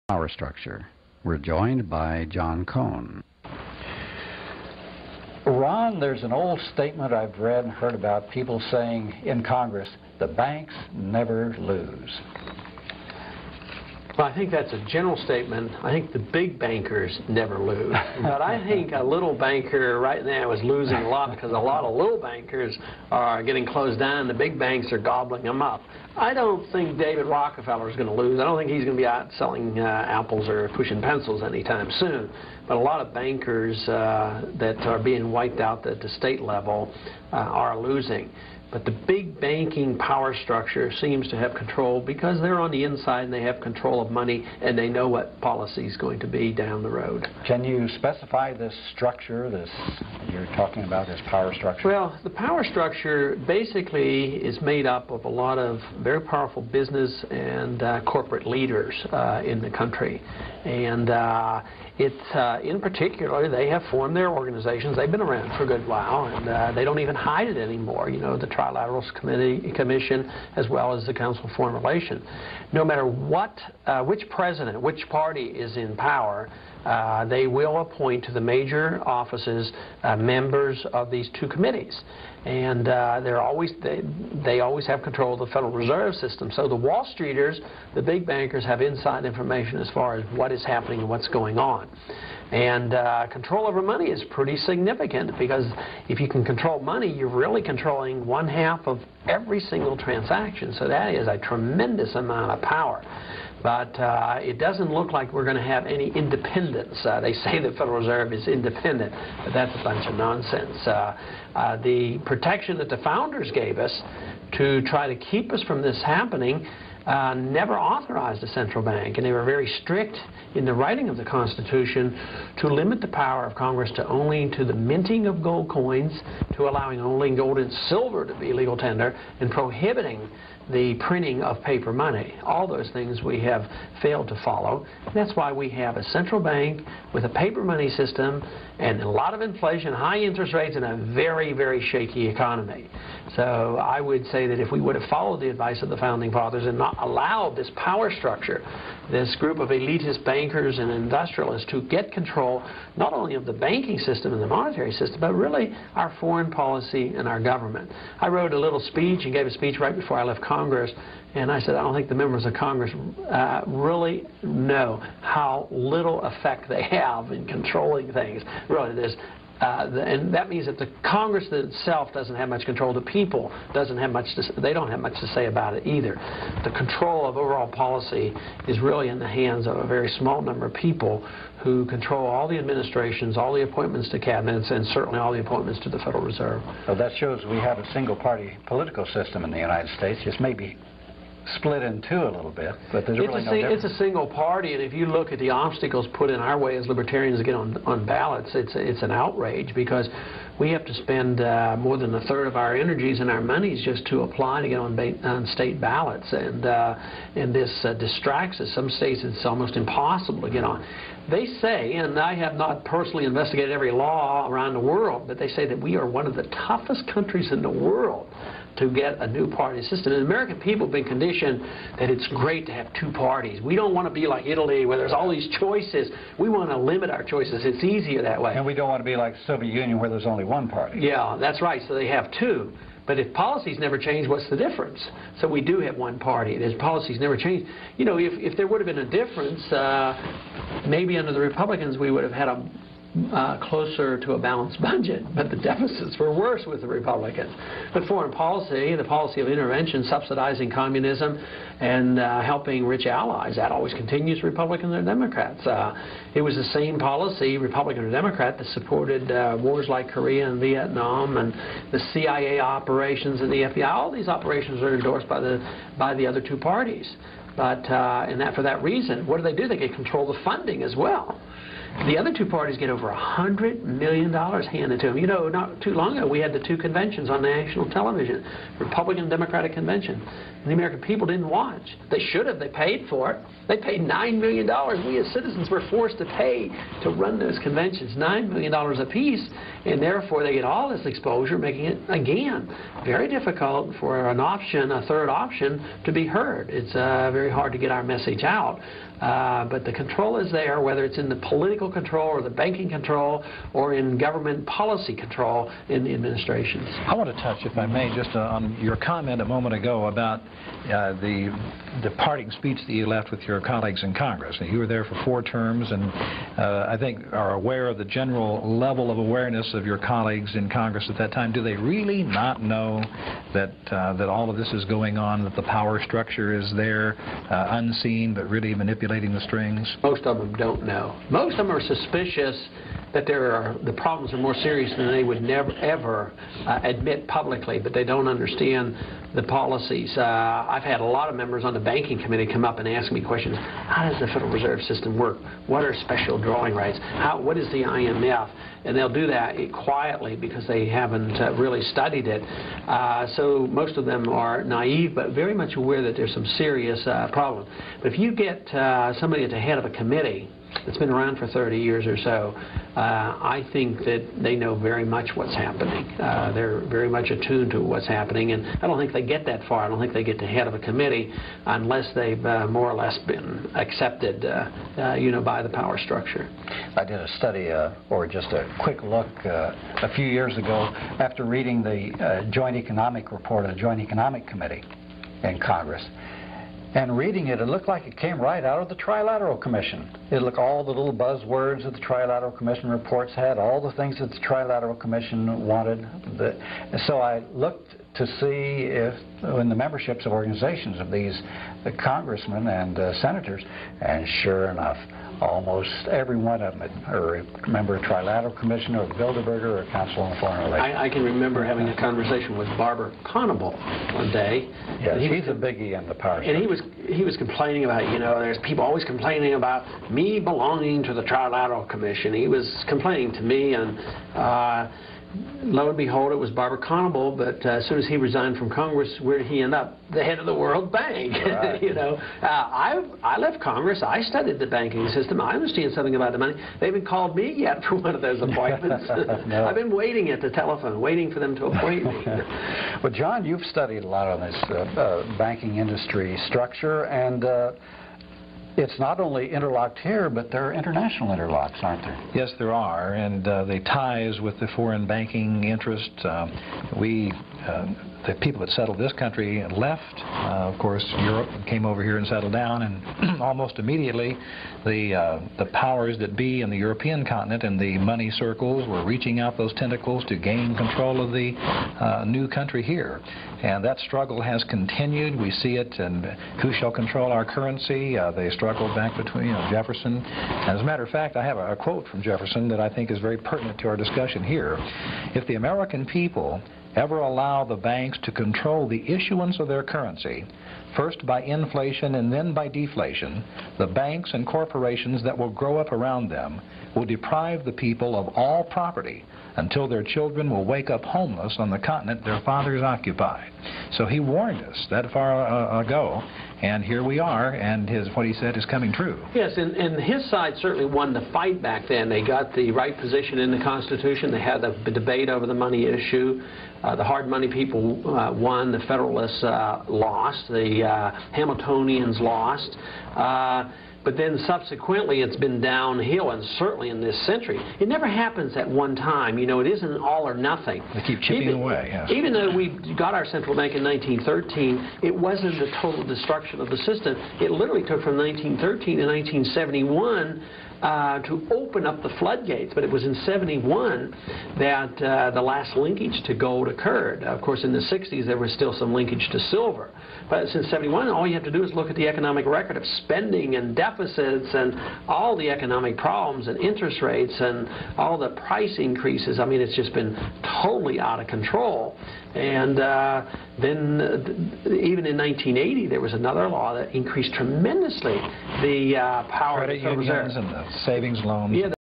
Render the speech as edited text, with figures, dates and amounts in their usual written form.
power structure. We're joined by John Cohn. Ron, there's an old statement I've read and heard about people saying in Congress, the banks never lose. Well, I think that's a general statement. I think the big bankers never lose. But I think a little banker right now is losing a lot because a lot of little bankers are getting closed down. The big banks are gobbling them up. I don't think David Rockefeller is going to lose. I don't think he's going to be out selling apples or pushing pencils anytime soon. But a lot of bankers that are being wiped out at the state level are losing. But the big banking power structure seems to have control because they're on the inside and they have control of money and they know what policy is going to be down the road. Can you specify this structure, you're talking about this power structure? Well, the power structure basically is made up of a lot of very powerful business and corporate leaders in the country. And in particular, they have formed their organizations. They've been around for a good while, and they don't even hide it anymore. You know, the Trilateral Commission, as well as the Council of Foreign Relations. No matter which president, which party is in power, they will appoint to the major offices members of these two committees. And they always have control of the Federal Reserve System. So the Wall Streeters, the big bankers, have inside information as far as what is happening and what's going on. And control over money is pretty significant because if you can control money, you're really controlling 1/2 of every single transaction. So that is a tremendous amount of power. But it doesn't look like we're going to have any independence. They say the Federal Reserve is independent, but that's a bunch of nonsense. The protection that the founders gave us to try to keep us from this happening never authorized a central bank, and they were very strict in the writing of the Constitution to limit the power of Congress to the minting of gold coins, to allowing only gold and silver to be legal tender, and prohibiting the printing of paper money. All those things we have failed to follow. That's why we have a central bank with a paper money system and a lot of inflation, high interest rates, and a very, very shaky economy. So I would say that if we would have followed the advice of the Founding Fathers and not allowed this power structure, this group of elitist bankers and industrialists to get control not only of the banking system and the monetary system, but really our foreign policy and our government. I wrote a little speech and gave a speech right before I left Congress, and I said I don't think the members of Congress really know how little effect they have in controlling things. Really, there's and that means that the Congress itself doesn't have much control. The people doesn't have much they don't have much to say about it either. The control of overall policy is really in the hands of a very small number of people who control all the administrations, all the appointments to cabinets, and certainly all the appointments to the Federal Reserve. So that shows we have a single-party political system in the United States. Just maybe split in two a little bit, but there's really no difference. It's a single party, and if you look at the obstacles put in our way as libertarians to get on ballots, it's an outrage because we have to spend more than 1/3 of our energies and our monies just to apply to get on state ballots, and this distracts us. Some states it's almost impossible to get on. They say, and I have not personally investigated every law around the world, but they say that we are one of the toughest countries in the world to get a new party system. And the American people have been conditioned that it's great to have two parties. We don't want to be like Italy where there's all these choices. We want to limit our choices. It's easier that way. And we don't want to be like the Soviet Union where there's only one party. Yeah, that's right. So they have two. But if policies never change, what's the difference? So we do have one party. If policies never change, you know, if there would have been a difference, maybe under the Republicans we would have had closer to a balanced budget, but the deficits were worse with the Republicans. But foreign policy, the policy of intervention, subsidizing communism, and helping rich allies, that always continues, Republicans or Democrats. It was the same policy, Republican or Democrat, that supported wars like Korea and Vietnam, and the CIA operations and the FBI. All these operations are endorsed by the other two parties. But for that reason, what do? They get control of the funding as well. The other two parties get over $100 million handed to them. You know, not too long ago, we had the two conventions on national television, Republican and Democratic convention. And the American people didn't watch. They should have. They paid for it. They paid $9 million. We as citizens were forced to pay to run those conventions, $9 million apiece, and therefore they get all this exposure, making it, again, very difficult for an option, a third option, to be heard. It's very hard to get our message out. But the control is there, whether it's in the political control or the banking control or in government policy control in the administrations. I want to touch, if I may, just on your comment a moment ago about the departing speech that you left with your colleagues in Congress. You were there for 4 terms, and I think are aware of the general level of awareness of your colleagues in Congress at that time. Do they really not know that that all of this is going on, that the power structure is there, unseen, but really manipulating the strings? Most of them don't know. Most of them are suspicious that the problems are more serious than they would never ever admit publicly, but they don't understand the policies. I've had a lot of members on the banking committee come up and ask me questions. How does the Federal Reserve System work? What are special drawing rights? What is the IMF? And they'll do that quietly because they haven't really studied it. So most of them are naive, but very much aware that there's some serious problems. But if you get somebody at the head of a committee that's been around for 30 years or so, I think that they know very much what's happening. They're very much attuned to what's happening, and I don't think they get that far. I don't think they get to head of a committee unless they've more or less been accepted, by the power structure. I did a study, or just a quick look, a few years ago after reading the Joint Economic Report of the Joint Economic Committee in Congress. And reading it, it looked like it came right out of the Trilateral Commission. It looked all the little buzzwords that the Trilateral Commission reports had, all the things that the Trilateral Commission wanted. So I looked to see if in the memberships of organizations of these congressmen and senators, and sure enough, almost every one of them are a member of the Trilateral Commission or Bilderberger or Council on Foreign Relations. I can remember having a conversation with Barbara Conable one day. Yeah, he's a biggie in the power structure. And he was complaining about, there's people always complaining about me belonging to the Trilateral Commission. He was complaining to me, and lo and behold, it was Barbara Conable, but as soon as he resigned from Congress, where did he end up? The head of the World Bank. Right. I left Congress. I studied the banking system. I understand something about the money. They haven't called me yet for one of those appointments. No. I've been waiting at the telephone, waiting for them to appoint me. Well, John, you've studied a lot on this banking industry structure, and it's not only interlocked here, but there are international interlocks, aren't there? Yes, there are, and the ties with the foreign banking interest, the people that settled this country left, of course, Europe, came over here and settled down, and almost immediately the powers that be in the European continent and the money circles were reaching out those tentacles to gain control of the new country here. And that struggle has continued. We see it, and who shall control our currency? They struggled back between Jefferson. As a matter of fact, I have a quote from Jefferson that I think is very pertinent to our discussion here. If the American people ever allow the banks to control the issuance of their currency, first by inflation and then by deflation, the banks and corporations that will grow up around them will deprive the people of all property until their children will wake up homeless on the continent their fathers occupied. So he warned us that far ago, and here we are, and what he said is coming true. Yes, and his side certainly won the fight back then. They got the right position in the Constitution. They had the debate over the money issue. The hard money people won. The Federalists lost. The Hamiltonians lost. But then subsequently it's been downhill, and certainly in this century. It never happens at one time. It isn't all or nothing. They keep chipping away. Yes. Even though we got our central bank in 1913, it wasn't the total destruction of the system. It literally took from 1913 to 1971 to open up the floodgates, but it was in 71 that the last linkage to gold occurred. Of course, in the 60s there was still some linkage to silver, but since 71 all you have to do is look at the economic record of spending and deficits and all the economic problems and interest rates and all the price increases. I mean, it's just been totally out of control. And then even in 1980 there was another law that increased tremendously the power of the Federal Reserve. Credit unions and the savings loans. Yeah,